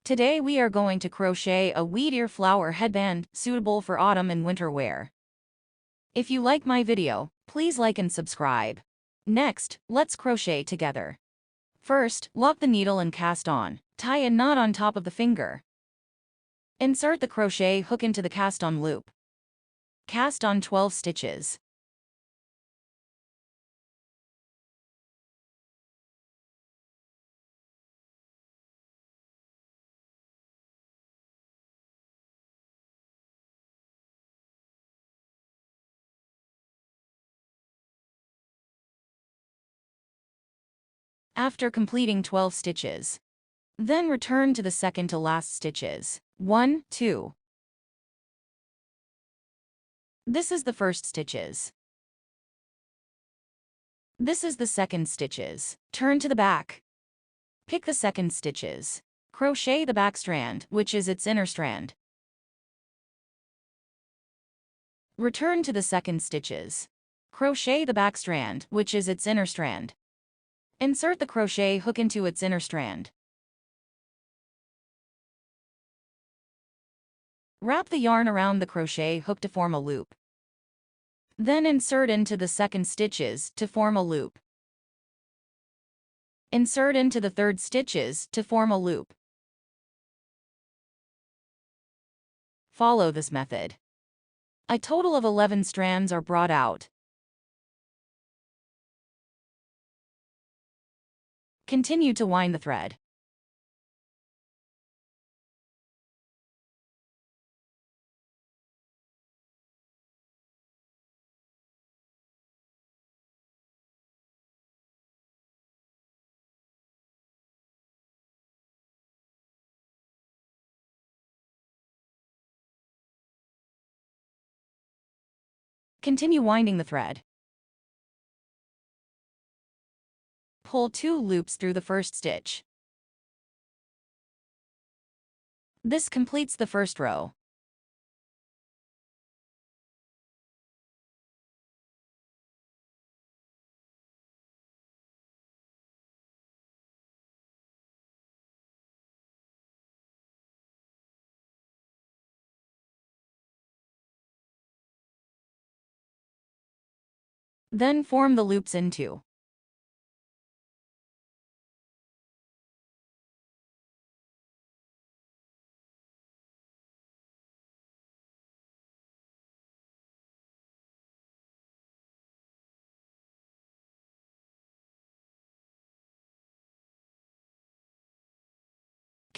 Today we are going to crochet a wheat ear flower headband suitable for autumn and winter wear. If you like my video, please like and subscribe. Next, let's crochet together. First, lock the needle and cast on. Tie a knot on top of the finger. Insert the crochet hook into the cast on loop. Cast on 12 stitches. After completing 12 stitches, then return to the second to last stitches. 1, 2. This is the first stitches. This is the second stitches. Turn to the back. Pick the second stitches. Crochet the back strand, which is its inner strand. Return to the second stitches. Crochet the back strand, which is its inner strand. Insert the crochet hook into its inner strand. Wrap the yarn around the crochet hook to form a loop. Then insert into the second stitches to form a loop. Insert into the third stitches to form a loop. Follow this method. A total of 11 strands are brought out. Continue to wind the thread. Continue winding the thread. Pull 2 loops through the first stitch. This completes the first row. Then form the loops into.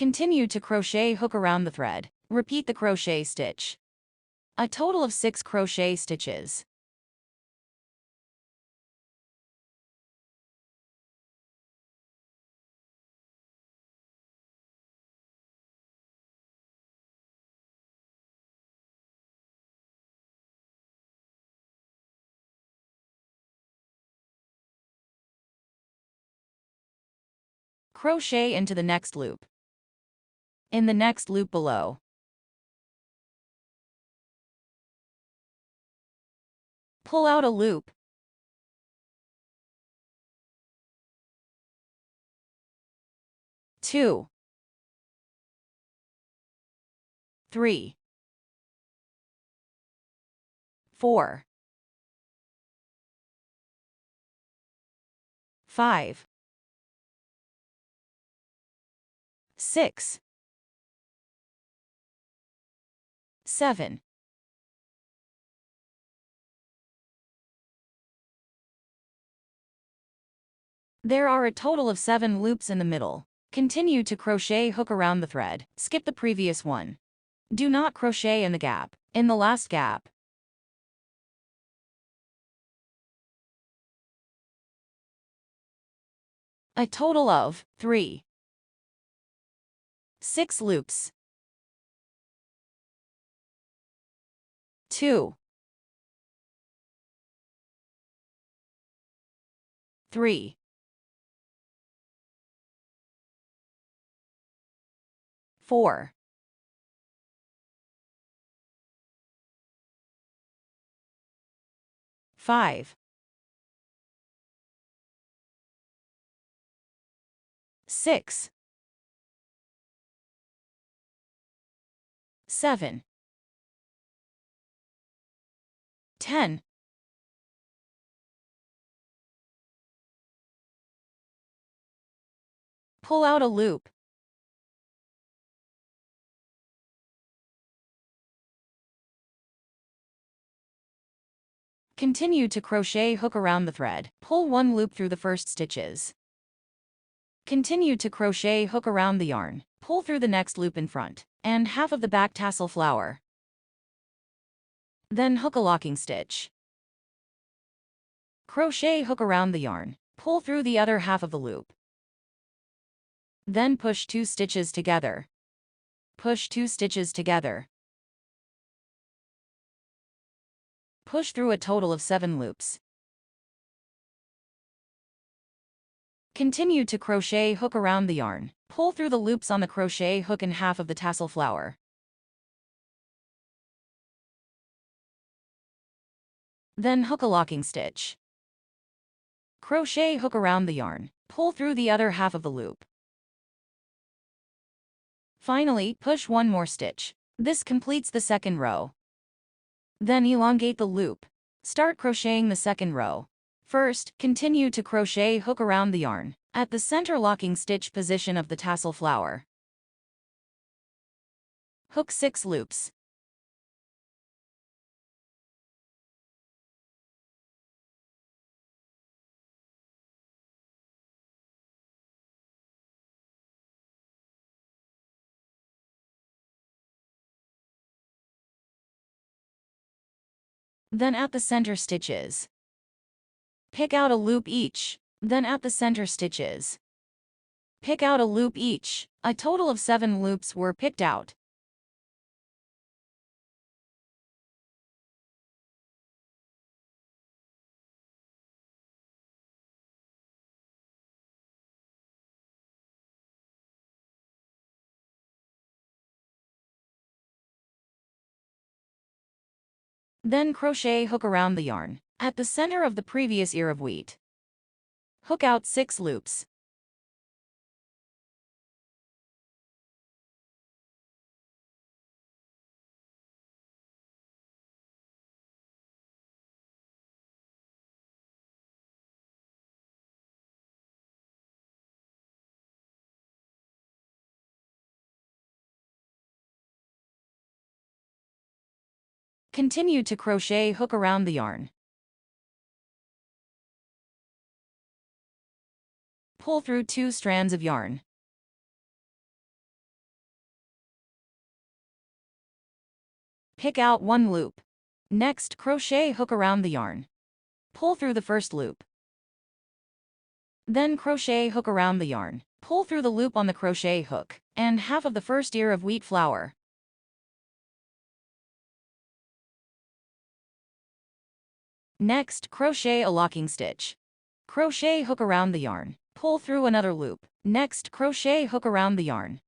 Continue to crochet hook around the thread. Repeat the crochet stitch. A total of 6 crochet stitches. Crochet into the next loop. In the next loop below, pull out a loop. Two, 3, 4, 5, 6, 7, 8. There are a total of 7 loops in the middle. Continue to crochet hook around the thread. Skip the previous one. Do not crochet in the gap. In the last gap, a total of 3, 6 loops. 2, 3, 4, 5, 6, 7, 10, 11. Pull out a loop. Continue to crochet hook around the thread. Pull one loop through the first stitches. Continue to crochet hook around the yarn. Pull through the next loop in front and half of the back tassel flower. Then hook a locking stitch. Crochet hook around the yarn. Pull through the other half of the loop. Then push 2 stitches together. Push 2 stitches together. Push through a total of 7 loops. Continue to crochet hook around the yarn. Pull through the loops on the crochet hook in half of the tassel flower. Then hook a locking stitch. Crochet hook around the yarn. Pull through the other half of the loop. Finally, push one more stitch. This completes the second row. Then elongate the loop. Start crocheting the second row. First, continue to crochet hook around the yarn at the center locking stitch position of the tassel flower. Hook 6 loops. Then at the center stitches. Pick out a loop each. Then at the center stitches. Pick out a loop each. A total of 7 loops were picked out. Then crochet hook around the yarn at the center of the previous ear of wheat. Hook out 6 loops. Continue to crochet hook around the yarn. Pull through 2 strands of yarn. Pick out 1 loop. Next, crochet hook around the yarn. Pull through the first loop. Then crochet hook around the yarn. Pull through the loop on the crochet hook and half of the first ear of wheat flower. Next, crochet a locking stitch. Crochet hook around the yarn. Pull through another loop. Next, crochet hook around the yarn.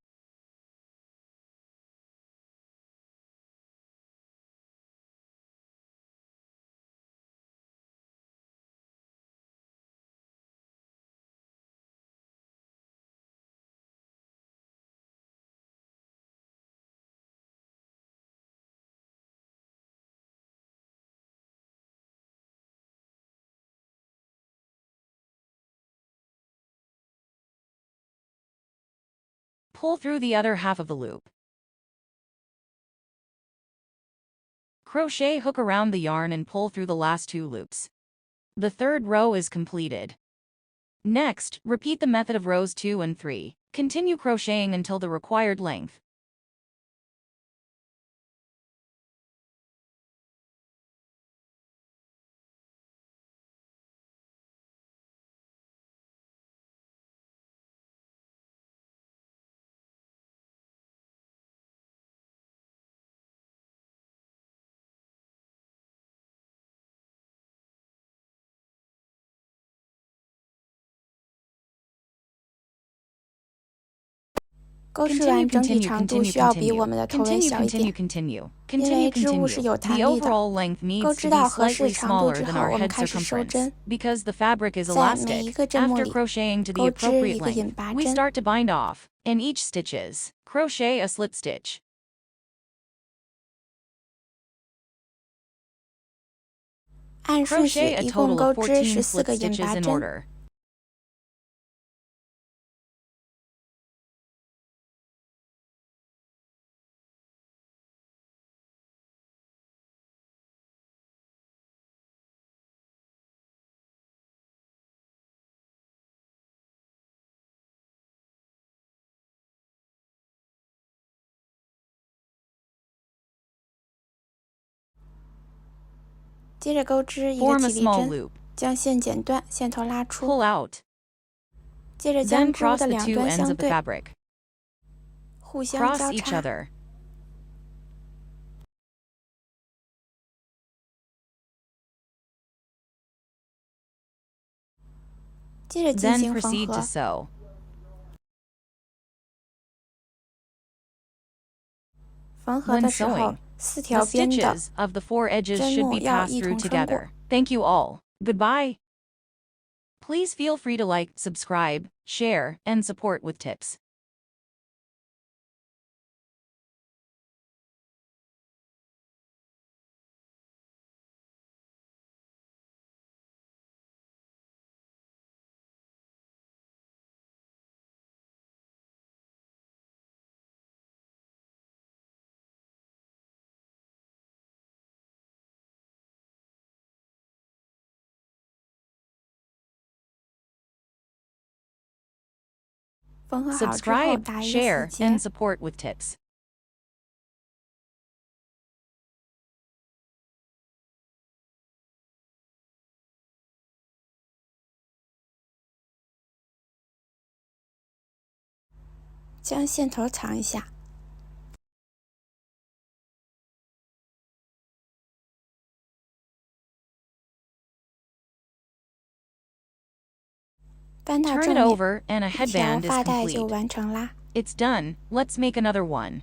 Pull through the other half of the loop. Crochet hook around the yarn and pull through the last 2 loops. The third row is completed. Next, repeat the method of rows 2 and 3. Continue crocheting until the required length.钩织完整体长度需要比我们的头围小一点，因为织物是有弹力的。钩织到合适长度之后，我们开始收针。在每一个针目里，钩织一个引拔针。In each stitches, crochet a slip stitch. 按顺序 Crochet a 一共 total 钩 of 织 14 14 split 个引 stitches 拔 in 针。 order. "接着钩织一个 Form a 起立 small 针， loop. 将线剪断，线头拉出， Pull out. 接着将 Then 钩 cross 的 the 两 two 端 ends 相 of the 对， fabric. 互相 Cross 交 each 叉， other. 接着进 Then 行缝 proceed to 合。 sew. 缝合 When 的时候 sewing, ，4 the 条边的 stitches of the 4 edges 针 should 目 be 要 passed 一 through 同穿过。 together. Thank you all. Goodbye. Please feel free to like, subscribe, share, and support with tips. Subscribe, share, and support with tips. 将线头藏一下，翻到 Turn 正 it 面， over and a 一条 headband is 发带就 complete. 完成啦。 It's done. Let's make another one.